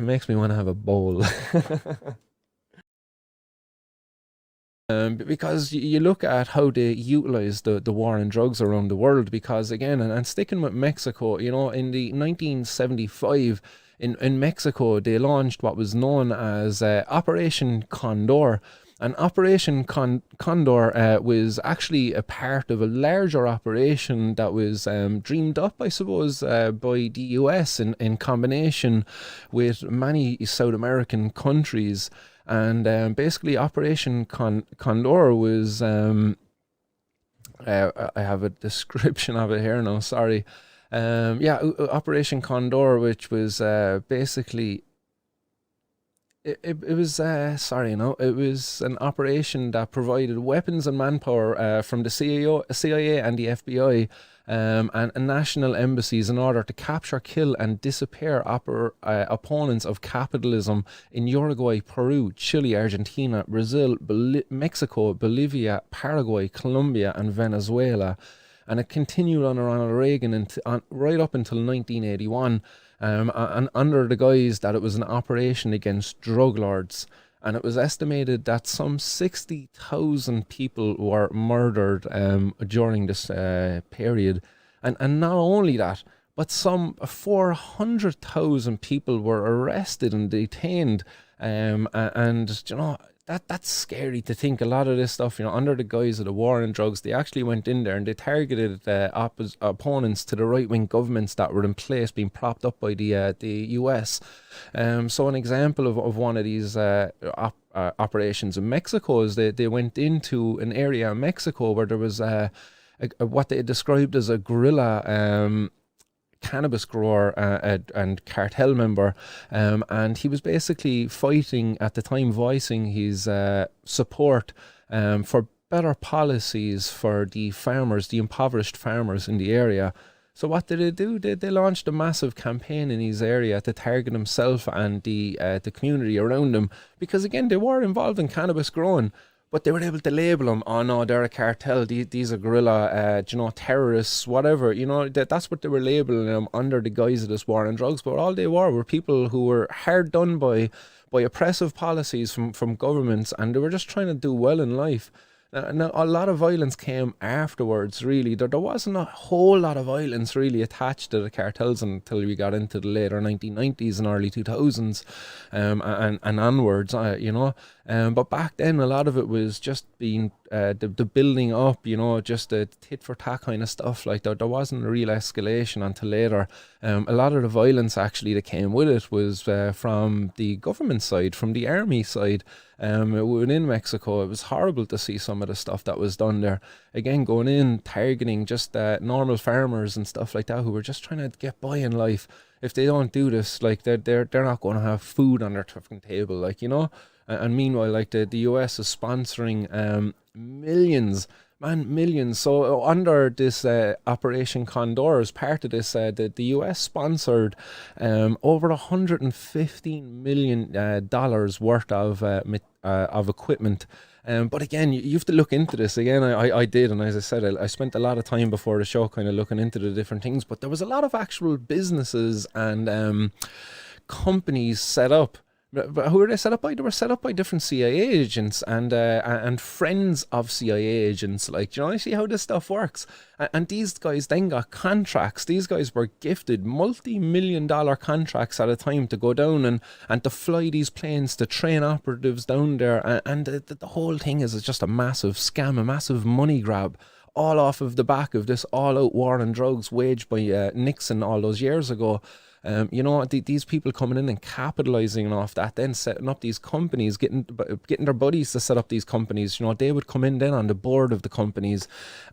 makes me want to have a bowl. Because you look at how they utilize the war on drugs around the world, because again, and sticking with Mexico, you know, in the 1975, in Mexico, they launched what was known as Operation Condor. And Operation Condor was actually a part of a larger operation that was dreamed up, I suppose, by the US in combination with many South American countries. And basically, Operation Condor was, I have a description of it here now, sorry. Yeah, Operation Condor, which was basically, it was, sorry, no, it was an operation that provided weapons and manpower from the CIA and the FBI and national embassies in order to capture, kill, and disappear opponents of capitalism in Uruguay, Peru, Chile, Argentina, Brazil, Mexico, Bolivia, Paraguay, Colombia, and Venezuela. And it continued on Ronald Reagan right up until 1981, and under the guise that it was an operation against drug lords. And it was estimated that some 60,000 people were murdered during this period. And not only that, but some 400,000 people were arrested and detained. And you know, that's scary to think. A lot of this stuff, you know, under the guise of the war on drugs, they actually went in there and they targeted opponents to the right-wing governments that were in place, being propped up by the US. So an example of one of these operations in Mexico is they went into an area in Mexico where there was what they described as a guerrilla cannabis grower and cartel member, and he was basically fighting at the time, voicing his support for better policies for the farmers, the impoverished farmers in the area. So what did they do? They launched a massive campaign in his area to target himself and the community around him, because again, they were involved in cannabis growing. But they were able to label them, oh no, they're a cartel, these are guerrilla, you know, terrorists, whatever. You know, that's what they were labeling them under the guise of this war on drugs. But all they were people who were hard done by oppressive policies from governments, and they were just trying to do well in life. Now, a lot of violence came afterwards, really. There wasn't a whole lot of violence really attached to the cartels until we got into the later 1990s and early 2000s and onwards, you know. But back then, a lot of it was just being the building up, you know, just the tit-for-tat kind of stuff. Like, there wasn't a real escalation until later. A lot of the violence, actually, that came with it was from the government side, from the army side. Within Mexico, it was horrible to see some of the stuff that was done there. Again, going in, targeting just normal farmers and stuff like that who were just trying to get by in life. If they don't do this, like, they're not going to have food on their fucking table, like, you know. And meanwhile, like, the US is sponsoring millions. So under this Operation Condor, as part of this, the US sponsored over $115 million worth of equipment. But again, you have to look into this. Again, I did, and as I said, I spent a lot of time before the show kind of looking into the different things. But there was a lot of actual businesses and companies set up. But who were they set up by? They were set up by different CIA agents and friends of CIA agents. Like, you know, you see how this stuff works. And these guys then got contracts. These guys were gifted multi-million-dollar contracts at a time to go down and to fly these planes, to train operatives down there. And the whole thing is just a massive scam, a massive money grab, all off of the back of this all-out war on drugs waged by Nixon all those years ago. You know, these people coming in and capitalizing off that, then setting up these companies, getting their buddies to set up these companies. You know, they would come in then on the board of the companies,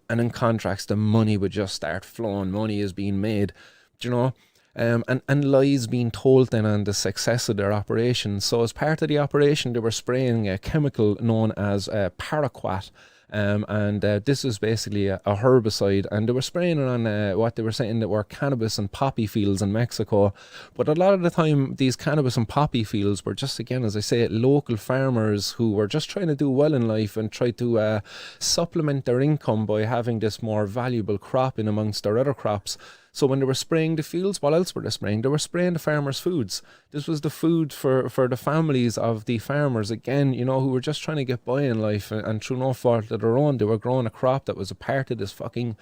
and in contracts, the money would just start flowing. Money is being made, you know, and lies being told then on the success of their operation. So as part of the operation, they were spraying a chemical known as paraquat. And this is basically a herbicide, and they were spraying it on what they were saying that were cannabis and poppy fields in Mexico. But a lot of the time, these cannabis and poppy fields were just, again, as I say, local farmers who were just trying to do well in life and try to supplement their income by having this more valuable crop in amongst their other crops. So when they were spraying the fields, what else were they spraying? They were spraying the farmers' foods. This was the food for the families of the farmers, again, you know, who were just trying to get by in life, and through no fault of their own, they were growing a crop that was a part of this fucking,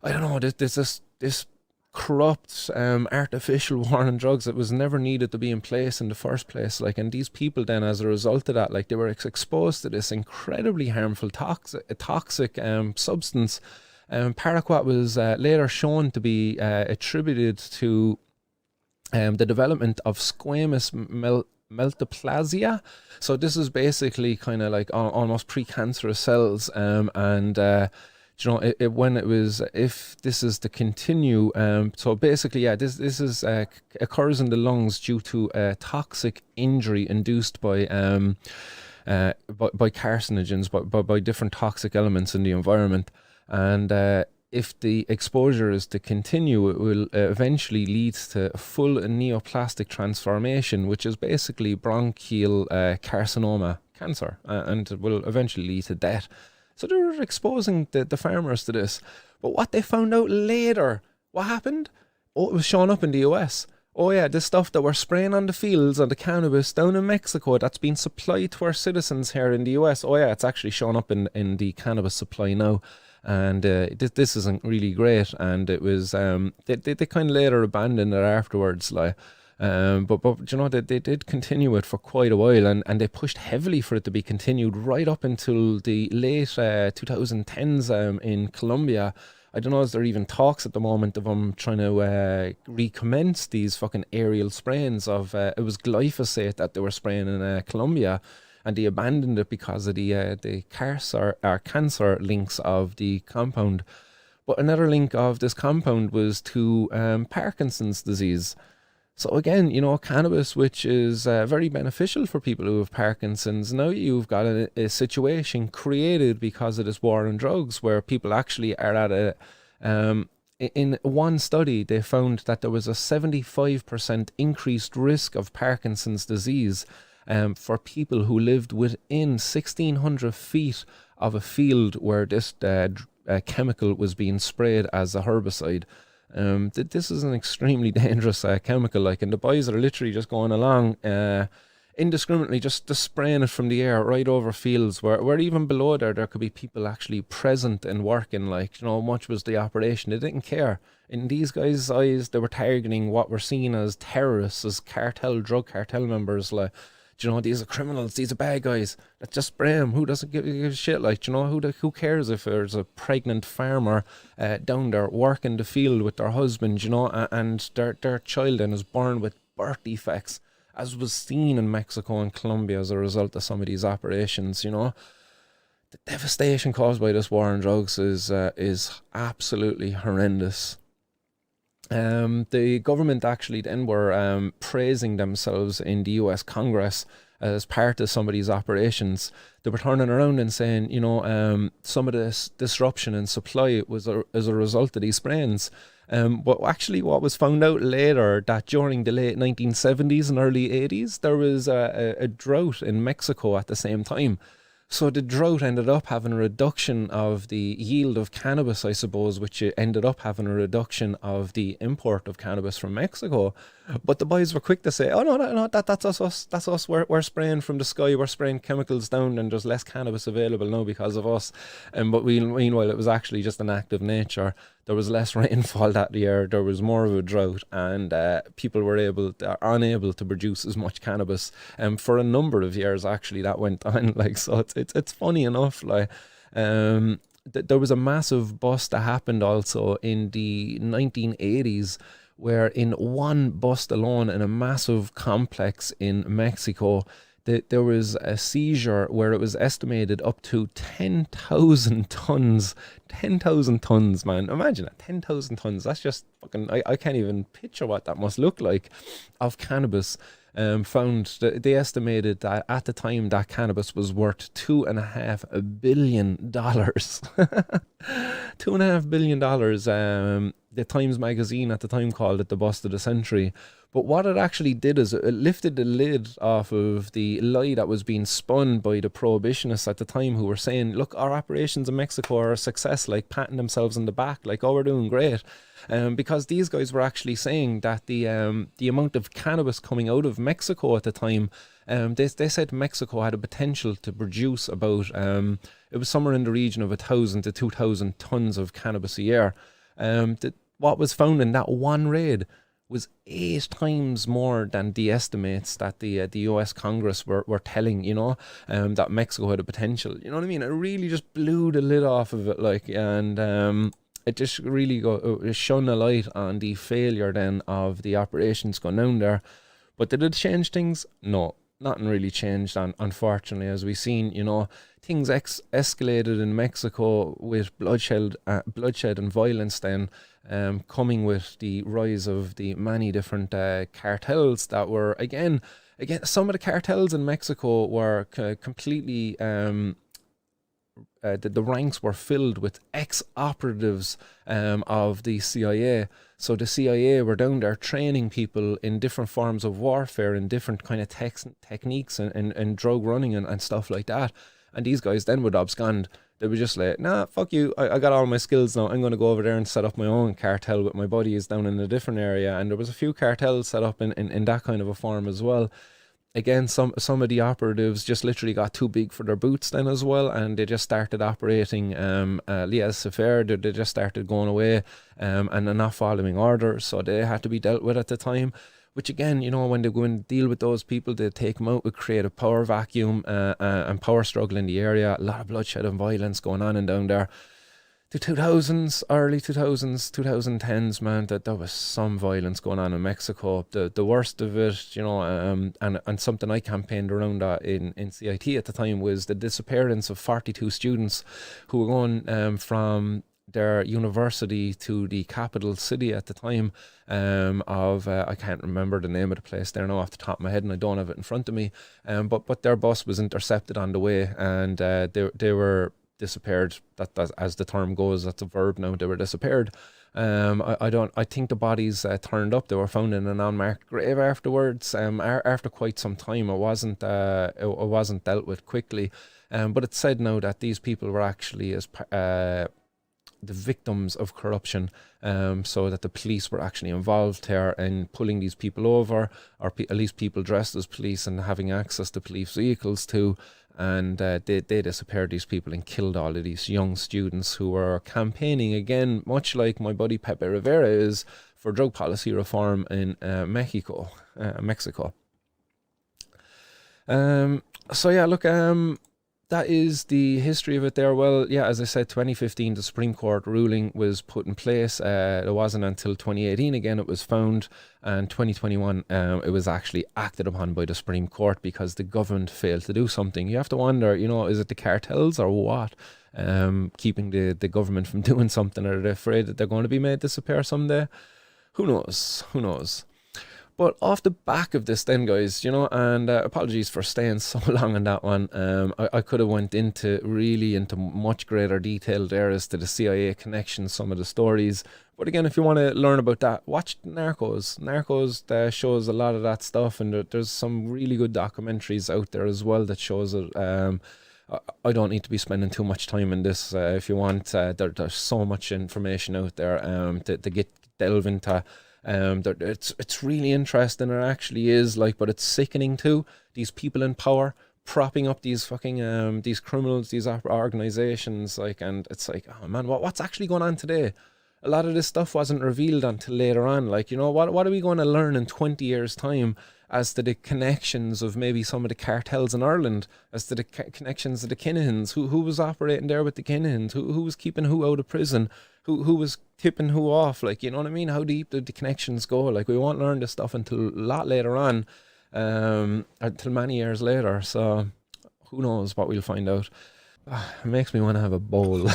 I don't know, this corrupt, artificial war on drugs that was never needed to be in place in the first place. Like, and these people then, as a result of that, like, they were exposed to this incredibly harmful toxic substance. Paraquat was later shown to be attributed to the development of squamous meltoplasia. So this is basically kind of like almost precancerous cells, you know, when it was, if this is to continue, so basically, yeah, this is occurs in the lungs due to toxic injury induced by carcinogens, by different toxic elements in the environment. And if the exposure is to continue, it will eventually lead to full neoplastic transformation, which is basically bronchial carcinoma cancer, and it will eventually lead to death. So they were exposing the farmers to this. But what they found out later, what happened? Oh, it was shown up in the US. Oh yeah, this stuff that we're spraying on the fields of the cannabis down in Mexico that's been supplied to our citizens here in the US. Oh yeah, it's actually shown up in the cannabis supply now. And this isn't really great. And it was, they kind of later abandoned it afterwards, like. But you know, they did continue it for quite a while, and they pushed heavily for it to be continued right up until the late 2010s in Colombia. I don't know, is there even talks at the moment of them trying to recommence these fucking aerial sprayings of, it was glyphosate that they were spraying in Colombia, and they abandoned it because of the cancer links of the compound. But another link of this compound was to Parkinson's disease. So again, you know, cannabis, which is very beneficial for people who have Parkinson's, now you've got a situation created because of this war on drugs, where people actually are at in one study, they found that there was a 75% increased risk of Parkinson's disease for people who lived within 1,600 feet of a field where this chemical was being sprayed as a herbicide. This is an extremely dangerous chemical, like, and the boys are literally just going along indiscriminately, just spraying it from the air right over fields where even below there could be people actually present and working. Like, you know, much was the operation, they didn't care. In these guys' eyes, they were targeting what were seen as terrorists, as drug cartel members. Like, you know, these are criminals, these are bad guys, let's just spray them. Who doesn't give a shit? Like, you know, who cares if there's a pregnant farmer down there working the field with their husband, you know, and their child then is born with birth defects, as was seen in Mexico and Colombia as a result of some of these operations. You know, the devastation caused by this war on drugs is absolutely horrendous. The government actually then were praising themselves in the US Congress as part of some of these operations. They were turning around and saying, you know, some of this disruption in supply was as a result of these sprayings. But actually what was found out later, that during the late 1970s and early 80s, there was a drought in Mexico at the same time. So the drought ended up having a reduction of the yield of cannabis, I suppose, which ended up having a reduction of the import of cannabis from Mexico. But the boys were quick to say, oh, no, that's us. We're spraying from the sky. We're spraying chemicals down, and there's less cannabis available now because of us. But meanwhile, it was actually just an act of nature. There was less rainfall that year. There was more of a drought, and people were unable to produce as much cannabis. For a number of years, actually, that went on. Like, so it's funny enough. Like, there was a massive bust that happened also in the 1980s, where in one bust alone in a massive complex in Mexico, there was a seizure where it was estimated up to 10,000 tons. 10,000 tons, man. Imagine that, 10,000 tons. That's just fucking, I can't even picture what that must look like, of cannabis. Found that they estimated that at the time that cannabis was worth $2.5 billion. $2.5 billion. The Times magazine at the time called it the bust of the century. But what it actually did is it lifted the lid off of the lie that was being spun by the prohibitionists at the time, who were saying, look, our operations in Mexico are a success, like patting themselves on the back, like, oh, we're doing great. Because these guys were actually saying that the amount of cannabis coming out of Mexico at the time, they said Mexico had a potential to produce about, it was somewhere in the region of 1,000 to 2,000 tons of cannabis a year. What was found in that one raid was 8 times more than the estimates that the US Congress were telling, you know, that Mexico had a potential. You know what I mean? It really just blew the lid off of it, like, and it just really shone a light on the failure then of the operations going down there. But did it change things? No, nothing really changed, unfortunately, as we've seen. You know, things escalated in Mexico with bloodshed and violence then, coming with the rise of the many different cartels that were, again, some of the cartels in Mexico were completely, the ranks were filled with ex-operatives of the CIA. So the CIA were down there training people in different forms of warfare and different kind of techniques and drug running and stuff like that. And these guys then would abscond. They were just like, nah, fuck you, I got all my skills now, I'm going to go over there and set up my own cartel with my buddies down in a different area. And there was a few cartels set up in that kind of a form as well. Again, some of the operatives just literally got too big for their boots then as well, and they just started operating laissez-faire. They just started going away and they're not following orders, so they had to be dealt with at the time. Which again, you know, when they go and deal with those people, they take them out with creative power vacuum and power struggle in the area. A lot of bloodshed and violence going on and down there. The 2000s, early 2000s, 2010s, man, there was some violence going on in Mexico. The worst of it, you know, and something I campaigned around in CIT at the time was the disappearance of 42 students who were going from their university to the capital city at the time I can't remember the name of the place there now off the top of my head, and I don't have it in front of me, but their bus was intercepted on the way, and they were disappeared. That as the term goes, that's a verb now. They were disappeared. I think the bodies turned up. They were found in an unmarked grave afterwards. After quite some time, it wasn't dealt with quickly. But it's said now that these people were actually the victims of corruption, so that the police were actually involved here in pulling these people over, or at least people dressed as police and having access to police vehicles too. And they disappeared these people and killed all of these young students who were campaigning, again, much like my buddy Pepe Rivera is, for drug policy reform in Mexico. So yeah, look, that is the history of it there. Well, yeah, as I said, 2015, the Supreme Court ruling was put in place. It wasn't until 2018, again, it was found. And 2021, it was actually acted upon by the Supreme Court because the government failed to do something. You have to wonder, you know, is it the cartels or what? Keeping the government from doing something? Are they afraid that they're going to be made disappear someday? Who knows? Who knows? But off the back of this then, guys, you know, and apologies for staying so long on that one. I could have went into much greater detail there as to the CIA connections, some of the stories. But again, if you want to learn about that, watch Narcos. Narcos shows a lot of that stuff, and there's some really good documentaries out there as well that shows it. I don't need to be spending too much time in this. If you want, there's so much information out there to delve into. It's really interesting. It actually is, like, but it's sickening too. These people in power propping up these fucking these criminals, these organizations, like, and it's like, oh man, what's actually going on today? A lot of this stuff wasn't revealed until later on. Like, you know, what are we going to learn in 20 years' time as to the connections of maybe some of the cartels in Ireland, as to the connections of the Kinahans, who was operating there with the Kinahans, who was keeping who out of prison, who was tipping who off, like, you know what I mean? How deep did the connections go? Like, we won't learn this stuff until a lot later on, until many years later. So who knows what we'll find out. It makes me want to have a bowl.